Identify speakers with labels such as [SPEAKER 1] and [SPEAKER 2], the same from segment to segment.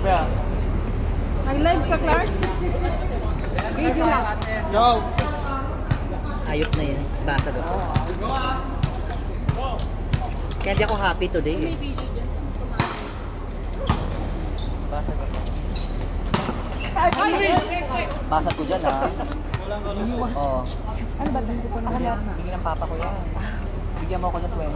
[SPEAKER 1] Nag-live ka, Clark? Video lang.
[SPEAKER 2] Yo!
[SPEAKER 3] Ayop na yan. Basa ko. Kaya di ako happy today eh. Basa ko. Basa ko dyan ha. Oo.
[SPEAKER 1] Ano ba? Hindi ko na
[SPEAKER 3] Bigyan ng papa ko yan. Bigyan mo ako ng 20.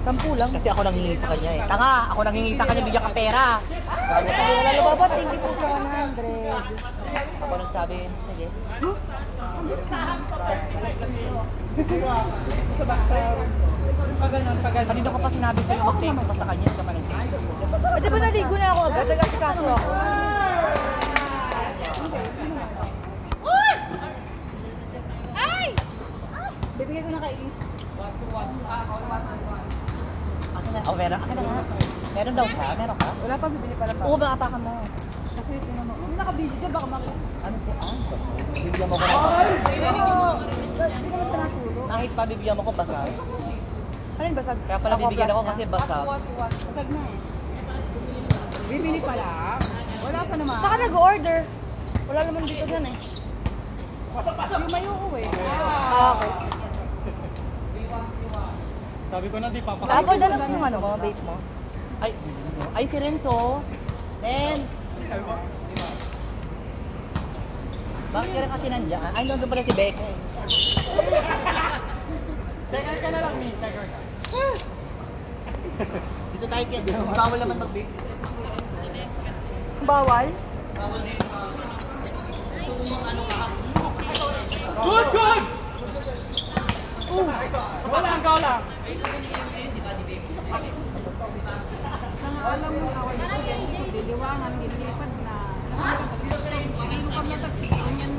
[SPEAKER 1] 10 lang.
[SPEAKER 3] Kasi ako nanghingi sa kanya eh. Tanga! Ako nanghingi sa kanya, bigyan ka pera! Gago ka.
[SPEAKER 1] Wala lumabot, hindi po sa 100.
[SPEAKER 3] Ako nagsabi, sige.
[SPEAKER 1] Pag ganun.
[SPEAKER 3] Kanino ko pa sinabi sa'yo, mag-take ka sa kanya, hindi ka man nag-take.
[SPEAKER 1] Di ba naligo na ako agad? Nag-asikaso ako. Ay! Bibigay ko na kay Elise.
[SPEAKER 3] Oh, meron. Akin na nga. Meron daw siya? Meron ka?
[SPEAKER 1] Wala pa, bibili pala pa.
[SPEAKER 3] Oo, baka apakan mo.
[SPEAKER 1] Sakit na mo. Hindi naka-video dyan, baka makita.
[SPEAKER 3] Ano po? Bibigyan mo ko na.
[SPEAKER 1] Hindi naman sa natulog.
[SPEAKER 3] Kahit pa bibigyan mo ko basag.
[SPEAKER 1] Ano yung basag?
[SPEAKER 3] Kaya pala bibigyan ako kasi basag.
[SPEAKER 1] Basag na eh. Bibili pala. Wala pa naman. Saka nag-order. Wala naman dito dyan eh. Yung may uuwi. Okay.
[SPEAKER 2] Sabi ko na di papa.
[SPEAKER 3] Tapos na lang yung ano mo, bake mo. Ay si Renzo. Then, bakit ka rin kasi nandiyan? Ay, nandun pala si Becca eh.
[SPEAKER 2] Checker ka na lang, Mi. Checker ka.
[SPEAKER 3] Dito tayo kaya. Bawal naman mag-bake.
[SPEAKER 1] Bawal?
[SPEAKER 2] Good, good! Wala ang lang.
[SPEAKER 1] Alam mo, awal ito yan. Diliwangan, ginilipad na. Ano kami at sige, yan.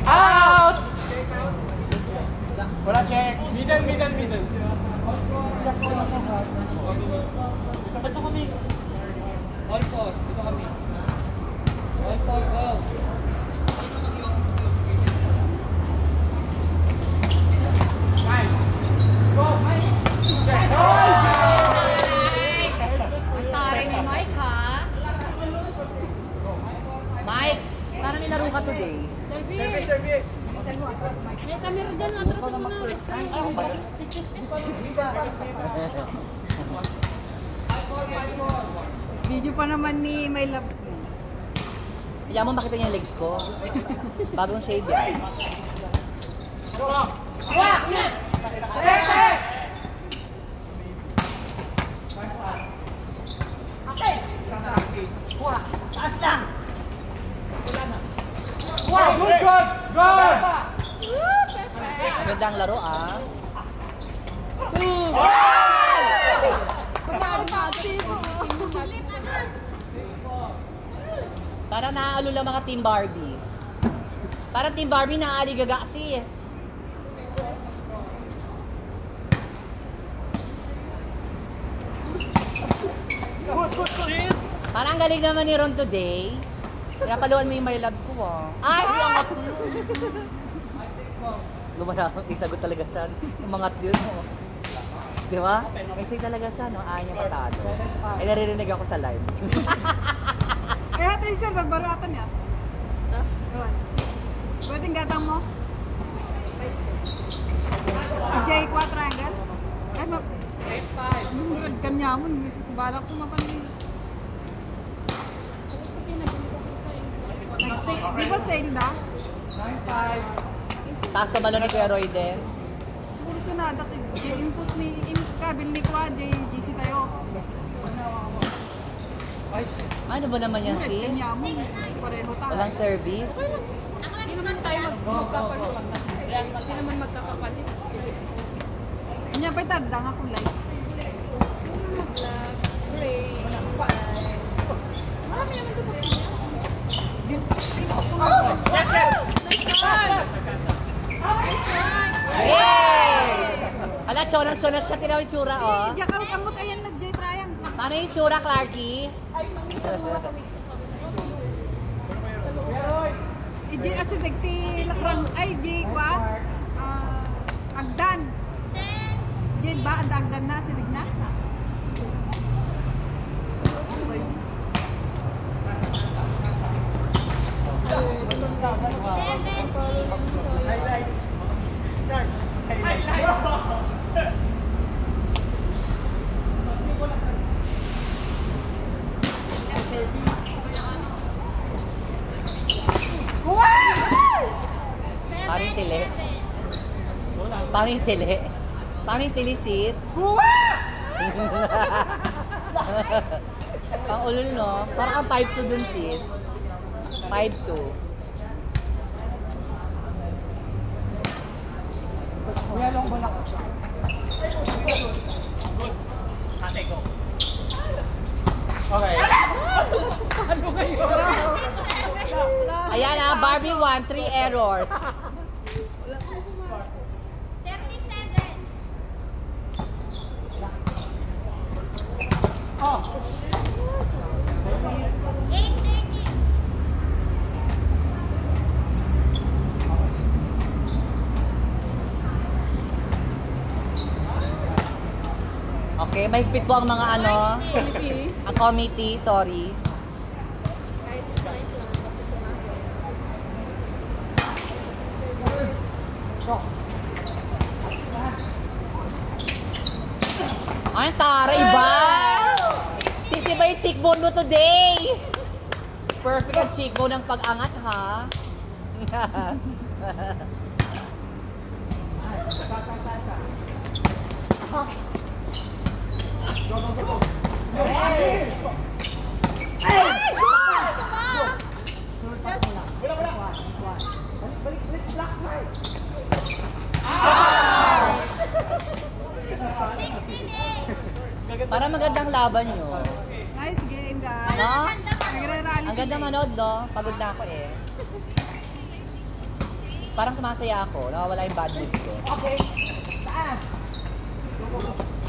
[SPEAKER 2] Out! Wala check. Middle. Pasok kami. All four. Dito kami. All four, go.
[SPEAKER 3] Ang taray ni Mike ha? Mike, parang nilaro ka today.
[SPEAKER 2] Service.
[SPEAKER 4] May camera dyan, atrasan mo na.
[SPEAKER 1] Video pa naman ni My Loves mo.
[SPEAKER 3] Kaya mo makita niya yung legs ko. Bagong shade yan.
[SPEAKER 2] Good!
[SPEAKER 3] Magandang laro ah. Parang naaalula mga Team Barbie. Parang Team Barbie naaligaga sis.
[SPEAKER 2] Good!
[SPEAKER 3] Parang ang galing naman ni Ron today. Kaya paluan mo yung My Loves ko ah. Ay! Lumala, isagot talaga siya. Umangat yun mo. Di ba? May talaga siya, no? Ayaw niya matalo. Ay, naririnig ako sa live.
[SPEAKER 1] Eh, ito yung barbaratan niya. Yun. Pwedeng gatang mo? J4 triangle? Ay, nung kanya mo, balak ko mapanin. Nag-sale, di ba sale na?
[SPEAKER 2] 9-5.
[SPEAKER 3] Taas ka balon ni Kuya Roy din.
[SPEAKER 1] Siguro sinada, impulse ni, kabil ni Kwa, JGC tayo.
[SPEAKER 3] Ano ba naman yan sis?
[SPEAKER 1] Kanya mo, pareho tayo.
[SPEAKER 3] Walang service?
[SPEAKER 4] Hindi naman tayo magkakapalit. Hindi naman magkakapalit.
[SPEAKER 1] Kanya pa itadang ako live.
[SPEAKER 4] Black, gray, white. Marami naman ito pag niya.
[SPEAKER 3] Yay! Ala, chonas siya tinawid tsura, oh.
[SPEAKER 1] Diyan ka, kamot ayan nag-J triangle.
[SPEAKER 3] Ano yung tsura, Clarky?
[SPEAKER 1] Iji aso dagti lakrang ay J kwa. Agdan. Jen ba ang agdan na sinig na?
[SPEAKER 2] Highlights. Start. Highlights.
[SPEAKER 3] Paring tili. Paring tili. Paring tili, sis. Ang ulol, no? Parang ang 5'2 dun, sis. 5'2.
[SPEAKER 2] Kuya long balak. Ate, go. Okay.
[SPEAKER 1] Ano kayo?
[SPEAKER 3] Ayan ah, Barbie 1, 3 errors.
[SPEAKER 5] 37.
[SPEAKER 2] Oh.
[SPEAKER 5] 8:30.
[SPEAKER 3] Okay, mahigpit po ang mga ano, ang committee, sorry. Ay, taray ba? Sisi ba yung cheekbone mo today? Perfect ang cheekbone ng pag-angat, ha? Para magandang laban nyo.
[SPEAKER 1] Nice game, guys.
[SPEAKER 3] No?
[SPEAKER 1] Nagre-rally
[SPEAKER 3] Ang ganda manood, no? Pagod na ako eh. Parang sumasaya ako. Nakawala yung bad moods ko.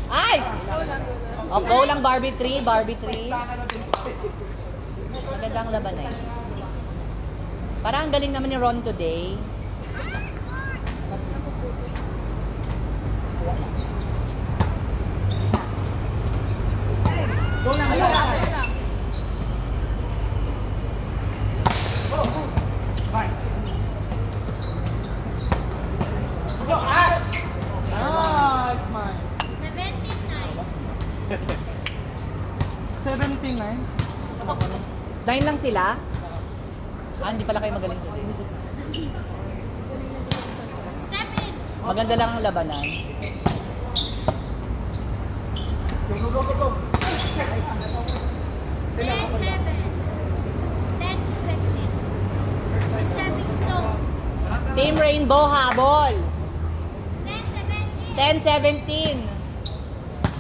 [SPEAKER 3] Ay! Oh, go lang Barbie 3, Barbie 3. Magandang laban eh. Parang ang galing naman ni Ron today.
[SPEAKER 2] Go lang. Fine. Go. Nice, man.
[SPEAKER 5] 17:9.
[SPEAKER 3] 9 lang sila? Ah, hindi pala kayo magaling today.
[SPEAKER 5] Step in.
[SPEAKER 3] Maganda lang ang labanan.
[SPEAKER 2] Go, go, go, go, go.
[SPEAKER 5] 10-7. 10-17. Stepping stone.
[SPEAKER 3] Team Rainbow habol.
[SPEAKER 5] 10-17.
[SPEAKER 3] 10-17.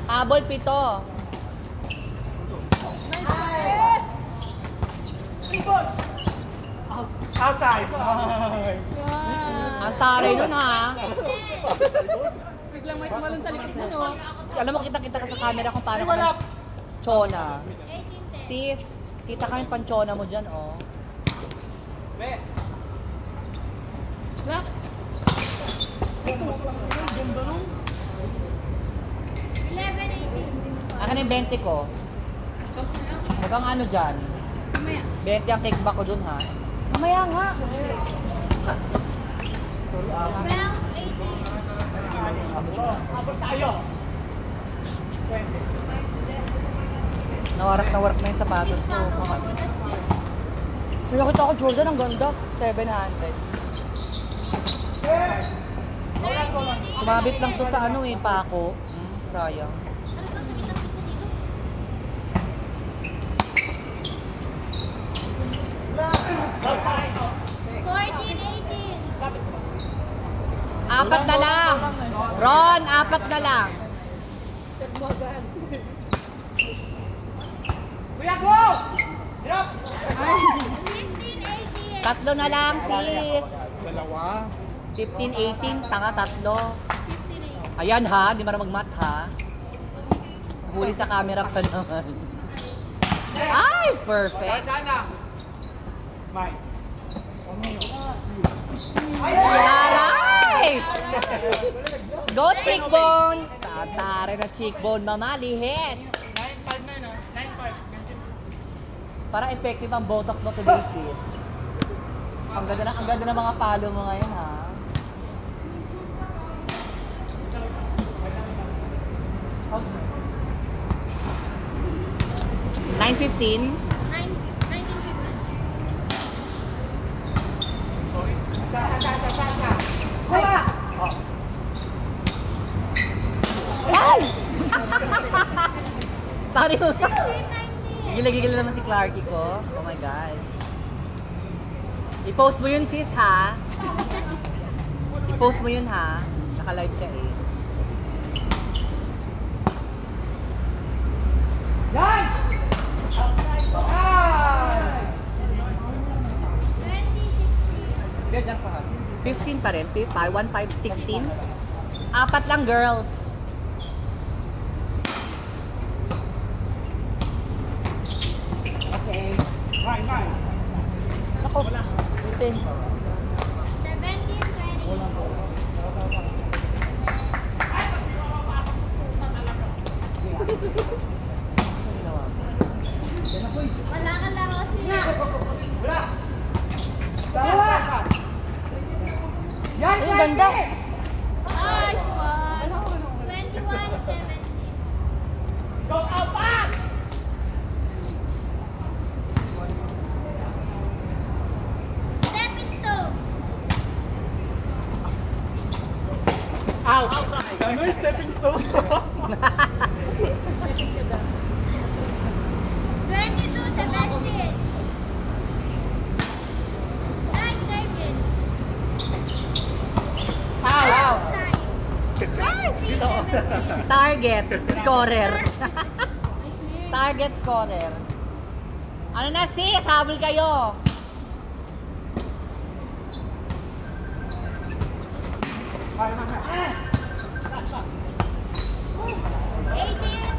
[SPEAKER 3] Habol 7.
[SPEAKER 2] Outside.
[SPEAKER 3] Ang taray nun ha.
[SPEAKER 4] Biglang may tumalon sa likod mo, no?
[SPEAKER 3] Alam mo, kita-kita ka sa camera kung paano ka chona.
[SPEAKER 5] 18-10.
[SPEAKER 3] Sis, kita ka yung panchona mo dyan, oh.
[SPEAKER 4] Lock.
[SPEAKER 5] 11-18.
[SPEAKER 3] Akin yung 20 ko. Huwag kang ano dyan. 20 ang take back ko dun, ha? Mamaya nga.
[SPEAKER 5] 12-18.
[SPEAKER 2] Tayo.
[SPEAKER 3] Nawarak na yung sapatos ko. May nakita ako Jordan, ang ganda. 700. Sumabit lang to sa ano eh, pako. Sayang.
[SPEAKER 5] Ano bang sakit ang dito dito? 14-18.
[SPEAKER 3] Apat na lang. Ron, apat na lang.
[SPEAKER 4] Tagmagan.
[SPEAKER 2] Kuya, go! Drop!
[SPEAKER 5] 15-18.
[SPEAKER 3] Tatlo na lang, sis.
[SPEAKER 2] Dalawa.
[SPEAKER 3] 15-18, tanga tatlo.
[SPEAKER 5] 15-18.
[SPEAKER 3] Ayan ha, di mo na mag-mat ha. Huli sa camera pa naman. Ay, perfect.
[SPEAKER 2] Dana. Mike.
[SPEAKER 3] Aray! Go, cheekbone! Tatare na cheekbone, mama, lihis.
[SPEAKER 2] 9-5 na yun, 9-5.
[SPEAKER 3] Para effective ang botox mo today, sis. Ang ganda ng mga palo mo ngayon, ha? Okay. 9:15.
[SPEAKER 5] 1950.
[SPEAKER 3] Ay! Tari mo.
[SPEAKER 5] 1690.
[SPEAKER 3] Gigil-gigil naman si Clarky ko. Oh my God. I-post mo yun, sis, ha? I-post mo yun, ha? Naka-live ka eh.
[SPEAKER 2] Yan!
[SPEAKER 5] 2060.
[SPEAKER 3] 15 pa rin. 1, 5, 16. Apat lang, girls.
[SPEAKER 2] Okay. 9.
[SPEAKER 3] Ako. 15.
[SPEAKER 5] 1720. Wala kang laro siya.
[SPEAKER 2] Wala. Dalawa. Yan,
[SPEAKER 1] Ang ganda.
[SPEAKER 4] Nice one!
[SPEAKER 5] 2170.
[SPEAKER 2] Go out back!
[SPEAKER 5] Stepping stones.
[SPEAKER 2] Out. Ano yung stepping stone?
[SPEAKER 5] 2270. Nice service. Outside. 2370.
[SPEAKER 3] Target. Scorer. Target scorer. Ano na, sis? Habol kayo.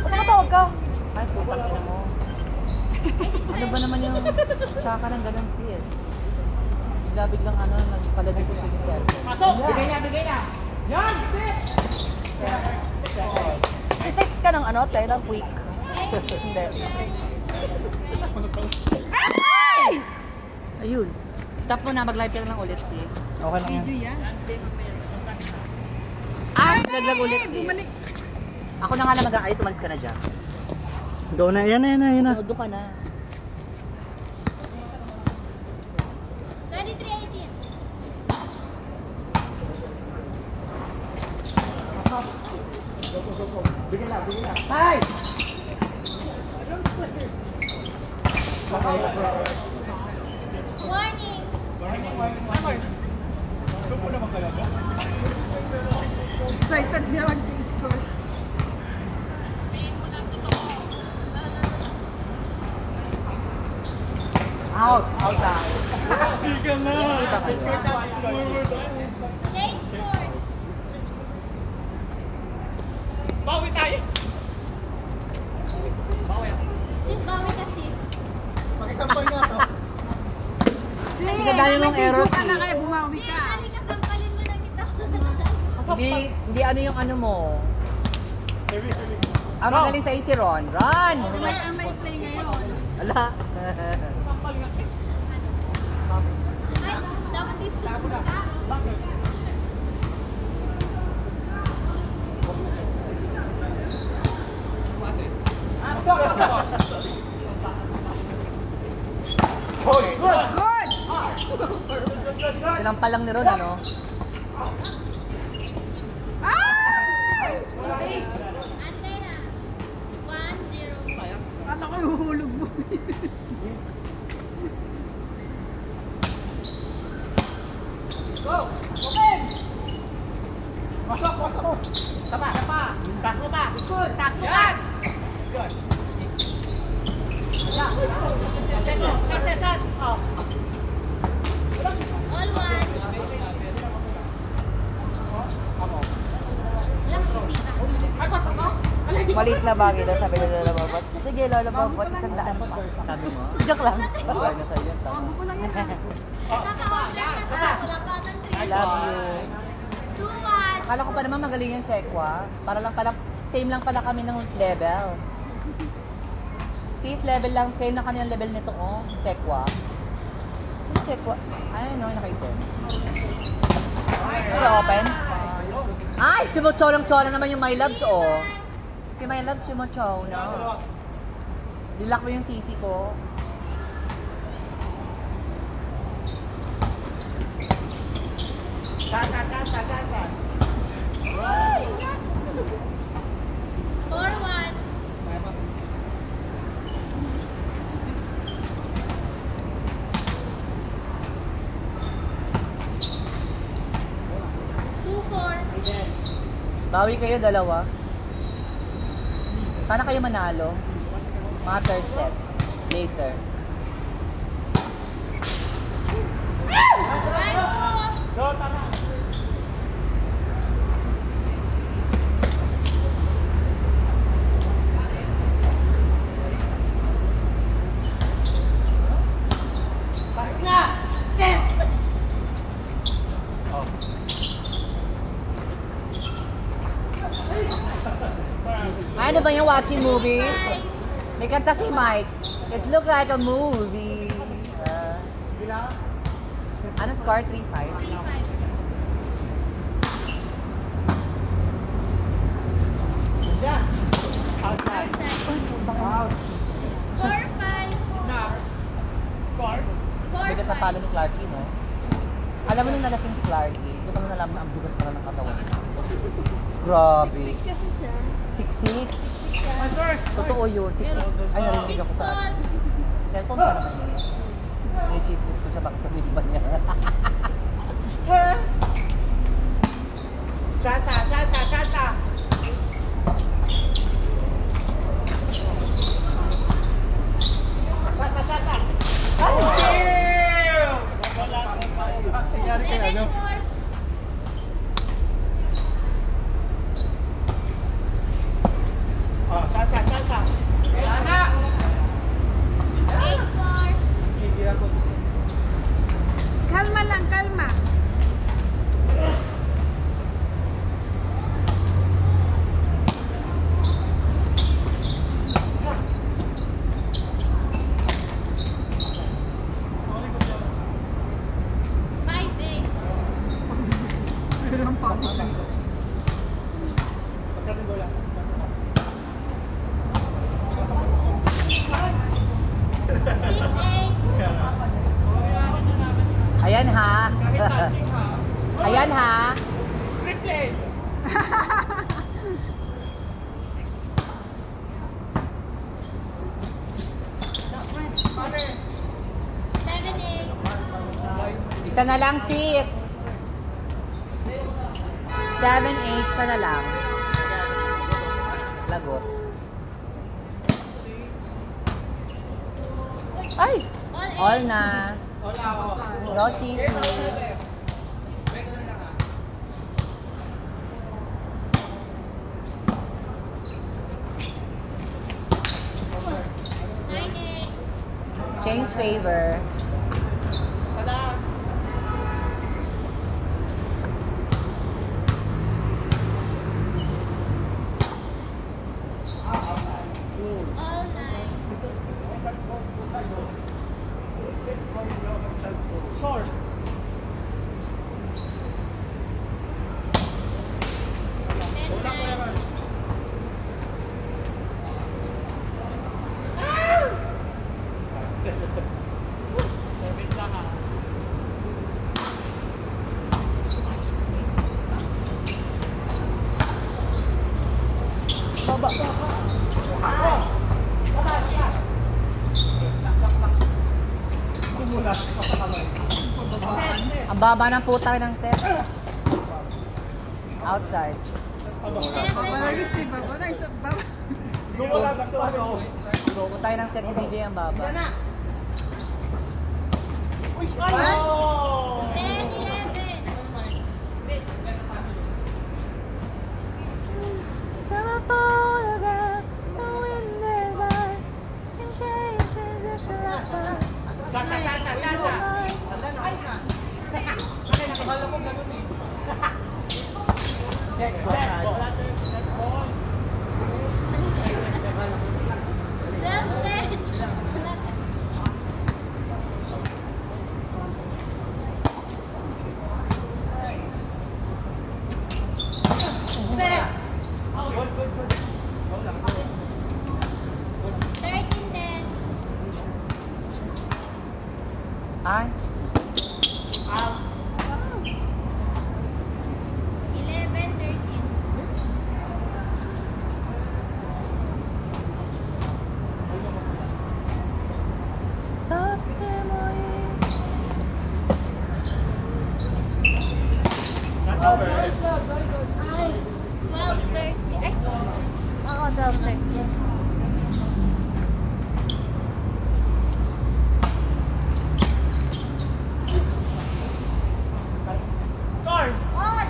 [SPEAKER 1] Tumawag ka.
[SPEAKER 3] Ay, putang ina mo. Ano ba naman yung tsaka ng ganun, sis? Bigla biglang ano, nagpalagay ko sa cellphone.
[SPEAKER 2] Pasok! Bigay na! Yan! Sit!
[SPEAKER 1] Isik ka ng ano, te, ng quick. Hindi. Ay!
[SPEAKER 3] Ayun. Stop mo na, mag-live ka lang ulit, sis.
[SPEAKER 2] Okay lang yan.
[SPEAKER 3] Naglag ulit, sis. Ako na nga lang mag-aayos, umalis ka na dyan.
[SPEAKER 2] Go na, yan na.
[SPEAKER 3] Tunodo ka na.
[SPEAKER 5] 2318.
[SPEAKER 2] Bigay na. Tay!
[SPEAKER 5] Warning.
[SPEAKER 2] Doon po naman kaya ba?
[SPEAKER 1] Excited siya mag-change score.
[SPEAKER 3] Out! Outside!
[SPEAKER 2] Hindi ka na!
[SPEAKER 5] Change score.
[SPEAKER 2] Bawi tayo!
[SPEAKER 5] Sis, bawi ka sis.
[SPEAKER 2] Pakisampal nga to.
[SPEAKER 3] Ang dami mong error, sis.
[SPEAKER 1] Kaya bumawi
[SPEAKER 5] Sis, halika, sampalin mo na kita.
[SPEAKER 3] Hindi ano yung ano mo. Ang magaling sa si Ron. Ron!
[SPEAKER 1] Ang may play ngayon.
[SPEAKER 3] Ala.
[SPEAKER 5] Ay, dapat discuss mo ka.
[SPEAKER 2] Hoy!
[SPEAKER 1] Good!
[SPEAKER 3] Sinampal lang ni Ron, ano?
[SPEAKER 1] Ay!
[SPEAKER 5] Ante na. 1-0.
[SPEAKER 1] Kala ko ihuhulog mo.
[SPEAKER 2] Go! Open! Pasok! Sama! Taas mo pa! Good! Taas mo pa! Good! Yeah! Set! Oh!
[SPEAKER 5] All one. Ilang sisita?
[SPEAKER 3] Maliit na bagay daw, sabi na Lola Bobot. Sige, Lola Bobot, 100 pa. Sabi mo? Joke lang. Sorry na sa'yo yung tama.
[SPEAKER 5] Naka-order na ka. Wala pa sa 3.
[SPEAKER 3] I love you.
[SPEAKER 5] 2-1.
[SPEAKER 3] Akala ko pa naman magaling yung Chekwa. Para lang pala, same lang pala kami ng level. Sis, level lang, same na kami ng level nito, oh. Chekwa. Yung Chekwa. Ay, no, nakaitin. Is it open? Ay, chumucholang-cholang naman yung My Loves, oh. Si My Loves, chumuchol, no? Dilak mo yung sisi ko.
[SPEAKER 2] Chasa.
[SPEAKER 5] 4-1.
[SPEAKER 3] Bawi kayo, dalawa. Sana kayo manalo. Mga third set. Later.
[SPEAKER 5] 5-2.
[SPEAKER 3] Ano ba yung watching movie? May kanta si Mike. It look like a movie. Ano score? 3-5?
[SPEAKER 5] 3-5. Outside. 4-5.
[SPEAKER 3] Bigat na palo ni Clarky, no? Alam mo nung nalasing si Clarky, doon ko na nalaman na ang bigat pala ng katawan niya. Grabe.
[SPEAKER 4] Kasi siya.
[SPEAKER 3] 6'6". Totoo yun, 6'6". Ay, narinig ako sa akin. Cellphone pa naman yun. May chismis ko siya, baka sabihin ba niya?
[SPEAKER 2] Chasa.
[SPEAKER 5] Nangyari ka na, no?
[SPEAKER 2] 7-4. Chasa.
[SPEAKER 5] 8-4.
[SPEAKER 4] Kalma lang, kalma. Pero ang pawis na.
[SPEAKER 5] 6-8.
[SPEAKER 3] Ayan ha. Ayan ha.
[SPEAKER 2] Replay.
[SPEAKER 3] Isa na lang, sis. 7-8, isa na lang. Lagot. Ay! All na. Go, sisi. Change favor.
[SPEAKER 5] All night.
[SPEAKER 2] Short.
[SPEAKER 3] Ang baba ng puta ng set. Outside.
[SPEAKER 4] Wala receive ba? Wala isa ba?
[SPEAKER 3] Puta ng set ni DJ ang baba.
[SPEAKER 5] 10-11.
[SPEAKER 2] Salsa, salsa, salsa.
[SPEAKER 3] Ay,
[SPEAKER 5] 11-13. Ay, 12-30. Ay,
[SPEAKER 1] Oo, 12.
[SPEAKER 2] Score.
[SPEAKER 5] all.
[SPEAKER 2] All.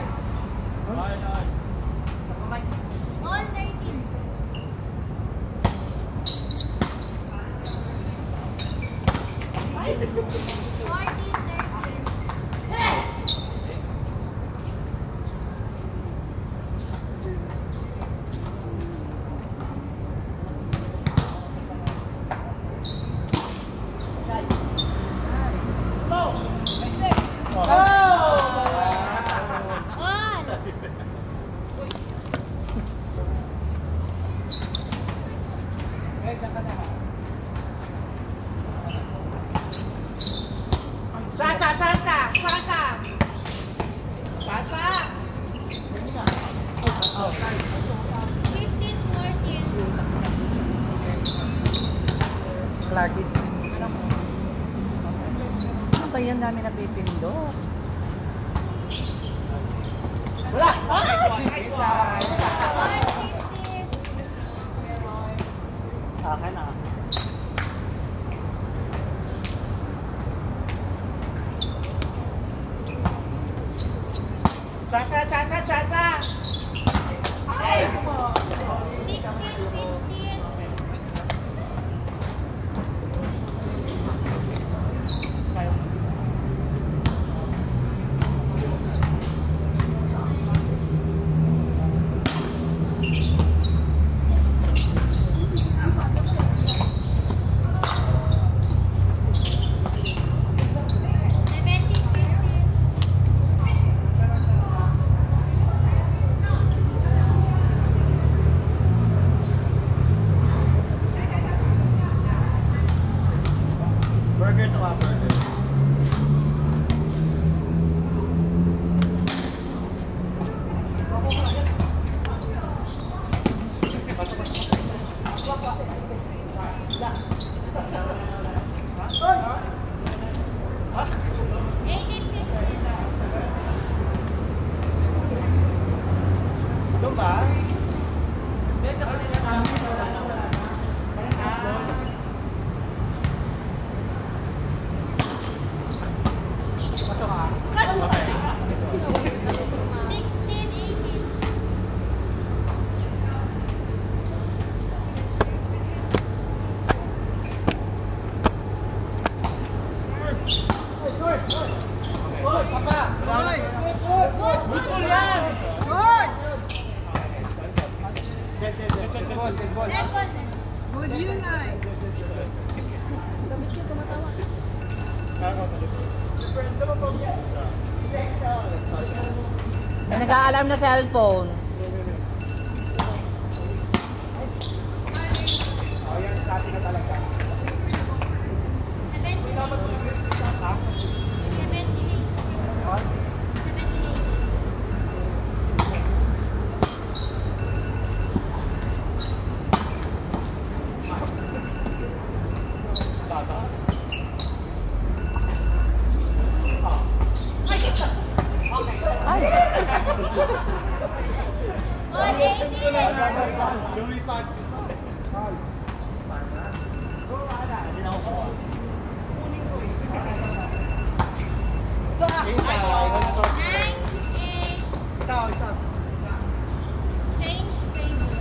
[SPEAKER 5] All 13. Fourteen, 13. All.
[SPEAKER 2] Salsa, salsa, salsa. Salsa.
[SPEAKER 5] 15-14.
[SPEAKER 3] Clarky. Ano ba yan namin napipindot?
[SPEAKER 2] Wala.
[SPEAKER 5] All 15.
[SPEAKER 3] Akin ah.
[SPEAKER 2] Salsa, salsa, salsa.
[SPEAKER 5] 16-15.
[SPEAKER 2] Burger to burger. Doon ba?
[SPEAKER 1] Good yun ay.
[SPEAKER 3] May nag-aalarm na cellphone.
[SPEAKER 2] Ayan, sa atin na talaga.
[SPEAKER 5] 180.
[SPEAKER 2] Lumipad. Inside.
[SPEAKER 5] 9, 8. Change table.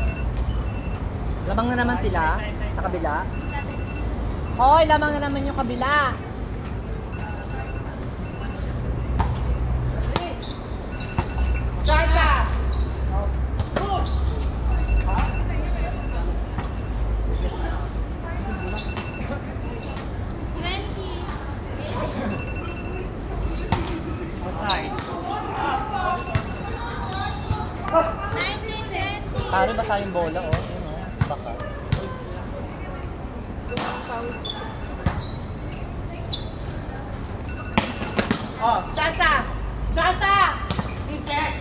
[SPEAKER 3] Lamang na naman sila sa kabila.
[SPEAKER 5] 7.
[SPEAKER 3] Hoy, lamang na naman yung kabila. Pare, basa yung bola, oh. Yun, oh. Baka.
[SPEAKER 2] Oh, Sasa! Sasa! I-check!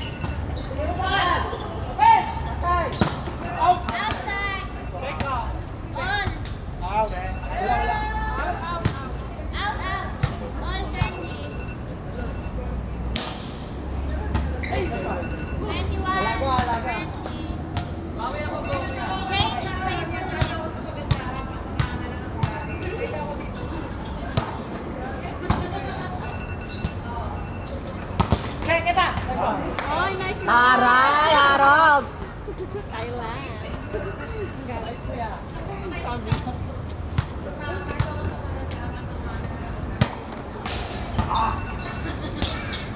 [SPEAKER 2] Pass! Hey! Patay! Out!
[SPEAKER 5] Outside.
[SPEAKER 2] Check ka!
[SPEAKER 5] Ball.
[SPEAKER 2] Out! Wala, wala.
[SPEAKER 5] Out, out. Ball 20. 21.
[SPEAKER 2] Alaga, alaga.
[SPEAKER 5] 20. Change in favor.
[SPEAKER 2] Check kita!
[SPEAKER 4] Ay, nice na.
[SPEAKER 3] Aray, harog!
[SPEAKER 4] Thailand.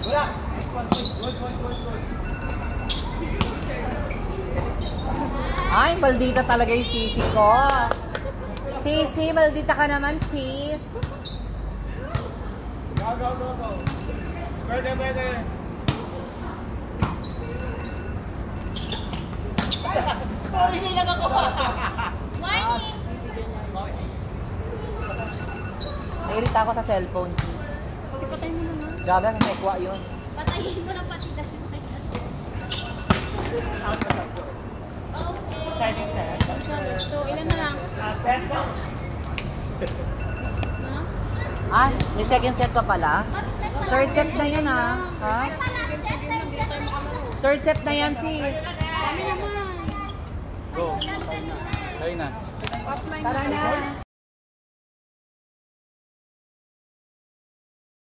[SPEAKER 2] Wala! Next one, good, good, good, good, good.
[SPEAKER 3] Ay, maldita talaga yung sisi ko. Sisi, maldita ka naman, sis.
[SPEAKER 2] Go, go, go, go. Pwede, pwede. Sorry, hindi lang ako.
[SPEAKER 5] Warning.
[SPEAKER 3] Nairita ako sa cellphone, sis.
[SPEAKER 4] Ipatay mo naman.
[SPEAKER 3] Gaga sa sekwa yun.
[SPEAKER 5] Patayin mo na pati dahil. Okay.
[SPEAKER 2] Second set.
[SPEAKER 4] So, ilan na lang?
[SPEAKER 2] Set ba?
[SPEAKER 4] Ha?
[SPEAKER 3] Ah, may second set pa pala? Third set na yan, ah. Ha? Third set na yan, sis.
[SPEAKER 4] Kami naman.
[SPEAKER 2] Go. Sorry na.
[SPEAKER 4] Offline
[SPEAKER 3] Tara na.